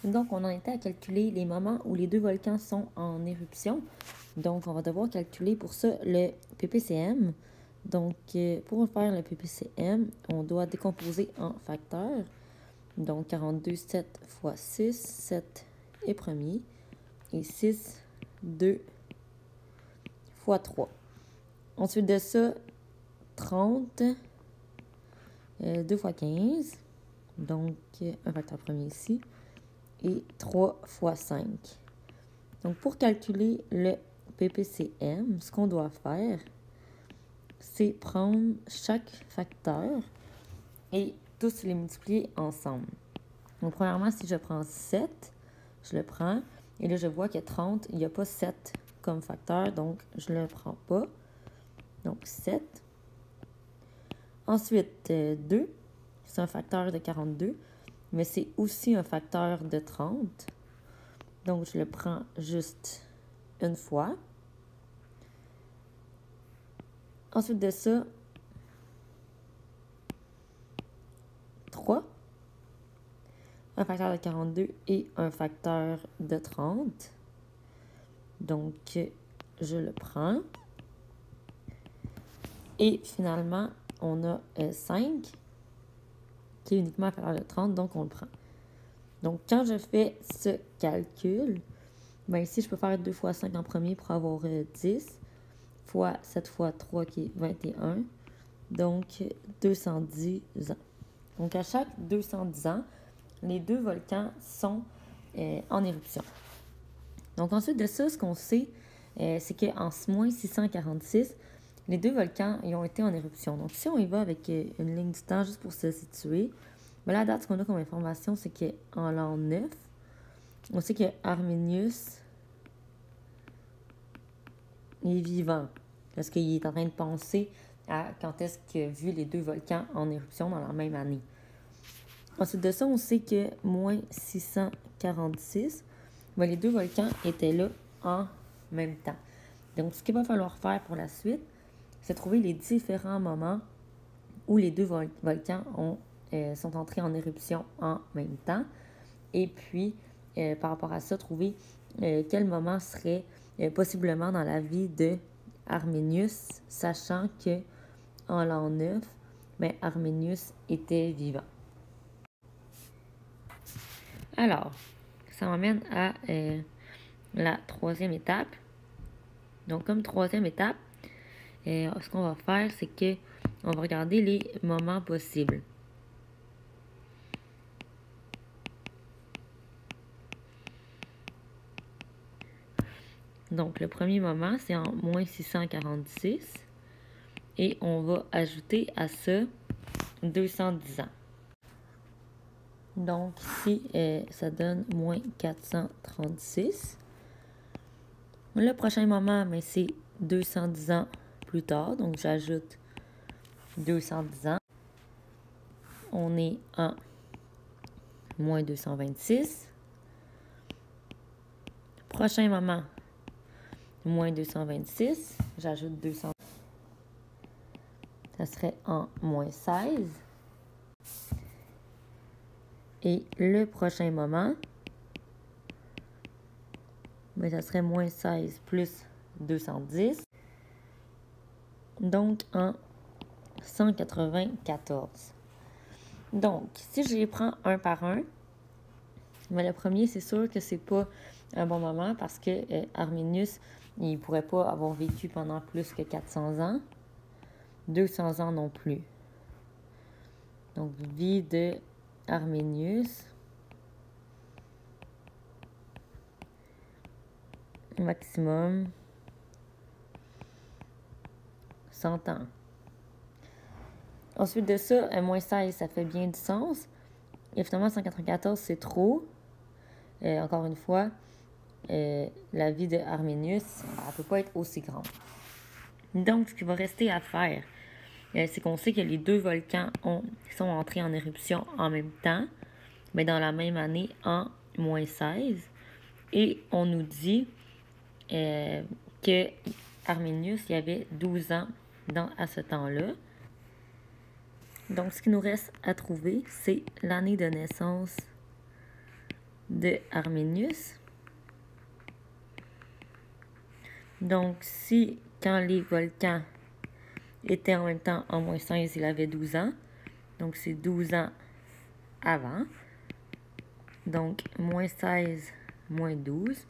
Donc, on en était à calculer les moments où les deux volcans sont en éruption. Donc, on va devoir calculer pour ça le ppcm. Donc, pour faire le ppcm, on doit décomposer en facteurs. Donc, 42, 7 fois 6, 7 est premier. Et 6, 2 fois 3. Ensuite de ça, 30, 2 fois 15. Donc, un facteur premier ici. Et 3 fois 5. Donc, pour calculer le ppcm, ce qu'on doit faire, c'est prendre chaque facteur et tous les multiplier ensemble. Donc, premièrement, si je prends 7, je le prends. Et là, je vois que 30, il n'y a pas 7 comme facteur, donc je ne le prends pas. Donc, 7. Ensuite, 2, c'est un facteur de 42, mais c'est aussi un facteur de 30. Donc, je le prends juste une fois. Ensuite de ça, 3, un facteur de 42 et un facteur de 30. Donc, je le prends. Et finalement, on a 5, qui est uniquement un facteur de 30, donc on le prend. Donc, quand je fais ce calcul, bien ici, je peux faire 2 fois 5 en premier pour avoir 10, fois 7 fois 3 qui est 21, donc 210 ans. Donc, à chaque 210 ans, les deux volcans sont en éruption. Donc, ensuite de ça, ce qu'on sait, c'est qu'en moins 646, les deux volcans ils ont été en éruption. Donc, si on y va avec une ligne du temps juste pour se situer, bien, la date qu'on a comme information, c'est qu'en l'an 9, on sait que Arminius est vivant. Parce qu'il est en train de penser à quand est-ce qu'il a vu les deux volcans en éruption dans la même année. Ensuite de ça, on sait que moins 646, bien, les deux volcans étaient là en même temps. Donc, ce qu'il va falloir faire pour la suite, c'est trouver les différents moments où les deux volcans sont entrés en éruption en même temps. Et puis, par rapport à ça, trouver quel moment serait possiblement dans la vie de Arminius, sachant que en l'an 9, bien, Arminius était vivant. Alors, ça m'amène à la troisième étape. Donc, comme troisième étape, ce qu'on va faire, c'est que on va regarder les moments possibles. Donc, le premier moment, c'est en moins 646. Et on va ajouter à ça 210 ans. Donc, ici, ça donne moins 436. Le prochain moment, c'est 210 ans plus tard. Donc, j'ajoute 210 ans. On est en moins 226. Prochain moment, moins 226. J'ajoute 200. Ça serait en moins 16. Et le prochain moment, mais ça serait moins 16 plus 210. Donc, en 194. Donc, si je les prends un par un, mais le premier, c'est sûr que c'est pas un bon moment parce que Arminius, il pourrait pas avoir vécu pendant plus que 400 ans. 200 ans non plus. Donc, vie de Arminius. Maximum 100 ans. Ensuite de ça, moins 16, ça fait bien du sens. Et finalement, 194, c'est trop. Encore une fois, la vie de Arminius, elle ne peut pas être aussi grande. Donc, ce qu'il va rester à faire, c'est qu'on sait que les deux volcans sont entrés en éruption en même temps, mais dans la même année, en moins 16. Et on nous dit que Arminius, il y avait 12 ans à ce temps-là. Donc, ce qui nous reste à trouver, c'est l'année de naissance de Arminius. Donc, si quand les volcans étaient en même temps en moins 16, il avait 12 ans. Donc, c'est 12 ans avant. Donc, moins 16, moins 12,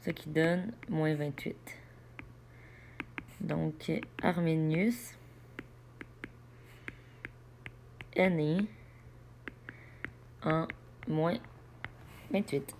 ce qui donne moins 28. Donc, Arminius est né en moins 28.